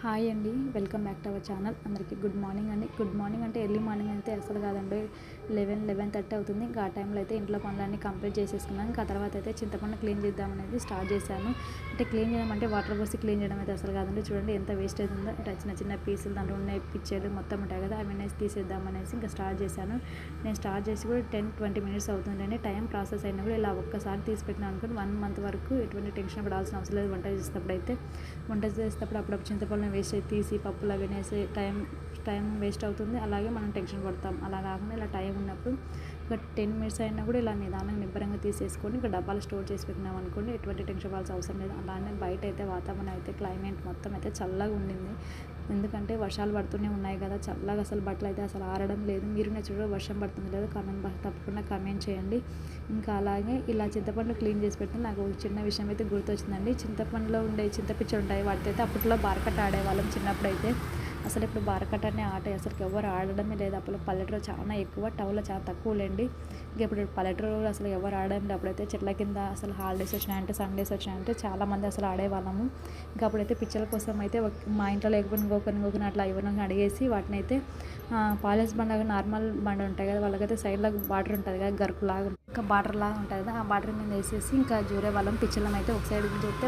Hi అండి, welcome back to our channel. అందరికీ good morning అండి. గుడ్ మార్నింగ్ అంటే ఎర్లీ మార్నింగ్ అయితే అసలు కాదండి, 11:30 అవుతుంది. ఇంకా ఆ టైంలో అయితే ఇంట్లో పనులన్నీ కంప్లీట్ చేసేసుకున్నాను. ఇంకా తర్వాత అయితే చింతపండు క్లీన్ చేద్దామనేది స్టార్ట్ చేశాను. అంటే క్లీన్ చేయడం అంటే వాటర్ పోసి క్లీన్ చేయడం అయితే అసలు కాదండి. చూడండి ఎంత వేస్ట్ అవుతుందో. అంటే చిన్న చిన్న పీసులు దాంట్లో ఉన్నాయి, పిచ్చేలు మొత్తం ఉంటాయి కదా, అవన్నీ తీసేద్దామనేసి ఇంకా స్టార్ట్ చేశాను. నేను స్టార్ట్ చేసి కూడా 10-20 మినిట్స్ అవుతుందండి. టైం ప్రాసెస్ అయినా కూడా ఇలా ఒక్కసారి తీసి పెట్టినా అనుకుని 1 మంత్ వరకు ఎటువంటి టెన్షన్ పడాల్సిన అవసరం లేదు. వంట చేసేటప్పుడు అప్పుడప్పుడు చింతపండు వేస్ట్ తీసి పప్పులు అవి వేసి టైం వేస్ట్ అవుతుంది. అలాగే మనం టెన్షన్ పడతాం. అలా కాకుండా ఇలా టైం ఉన్నప్పుడు ఒక 10 మినిట్స్ అయినా కూడా ఇలా నిదానంగా నిబ్బరంగా తీసేసుకొని ఇంకా డబ్బాలు స్టోర్ చేసి పెట్టినాం అనుకోండి, ఎటువంటి టెన్షన్ పడాల్సిన అవసరం లేదు. అలానే బయట అయితే వాతావరణం అయితే క్లైమేట్ మొత్తం అయితే చల్లగా ఉండింది. ఎందుకంటే వర్షాలు పడుతూనే ఉన్నాయి కదా, చల్లగా అసలు బట్టలు అయితే అసలు ఆరడం లేదు. మీరు చూడ వర్షం పడుతుంది లేదు, తప్పకుండా కమెంట్ చేయండి. ఇంకా అలాగే ఇలా చింతపండు క్లీన్ చేసి పెడితే నాకు ఒక చిన్న విషయం అయితే గుర్తొచ్చిందండి. చింతపండులో ఉండే చింతపిచ్చలు ఉంటాయి, వాటితో అయితే అప్పట్లో బారకట్ట ఆడేవాళ్ళం చిన్నప్పుడైతే. అసలు ఇప్పుడు బారకట్ట అనే ఆట అసలు ఎవరు ఆడడమే లేదు. అప్పుడు పల్లెటూరు చాలా ఎక్కువ, టౌన్లో చాలా తక్కువ లేండి. ఇంకా ఇప్పుడు పల్లెటూరు అసలు ఎవరు ఆడడం లేదు. అప్పుడైతే చెట్ల కింద అసలు హాలిడేస్ వచ్చినాయంటే, సండేస్ వచ్చినాయంటే చాలామంది అసలు ఆడేవాళ్ళము. ఇంకా అప్పుడైతే పిచ్చల కోసం అయితే మా ఇంట్లో లేకపోయినా ఇంకొకరిని అట్లా ఎవరిని అడిగేసి వాటిని అయితే పాలిష్ బండ, నార్మల్ బండ ఉంటాయి కదా, వాళ్ళకైతే సైడ్లో బార్డర్ ఉంటుంది కదా, గరుకులాగా ఇంకా బార్డర్ లాగా ఉంటుంది కదా, ఆ బార్డర్ మీద వేసేసి ఇంకా జూరే వాళ్ళం. పిచ్చలం అయితే ఒక సైడ్ చూస్తే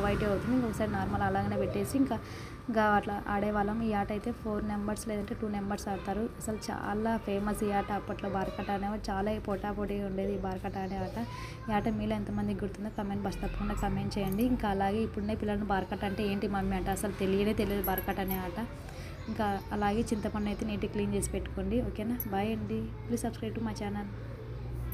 వైట్ అవుతుంది, ఇంకొక సైడ్ నార్మల్ అలాగనే పెట్టేసి ఇంకా అట్లా ఆడేవాళ్ళం. ఈ ఆట అయితే 4 నెంబర్స్ లేదంటే 2 నెంబర్స్ ఆడతారు. అసలు చాలా ఫేమస్ ఈ ఆట. అప్పట్లో బారకట్ట అనేవి చాలా పోటాపోటీగా ఉండేది ఈ బారకట్ట అనే ఆట. ఈ ఆట మీలో ఎంతమందికి గుర్తుందో కమెంట్ బాక్స్ తప్పకుండా కమెంట్ చేయండి. ఇంకా అలాగే ఇప్పుడున్న పిల్లలు బారకట్ట అంటే ఏంటి మమ్మీ అంటే అసలు తెలియదు బారకట్ట అనే ఆట. ఇంకా అలాగే చింతపండు అయితే నీట్గా క్లీన్ చేసి పెట్టుకోండి. ఓకేనా, బాయ్ అండి. Please subscribe to my channel.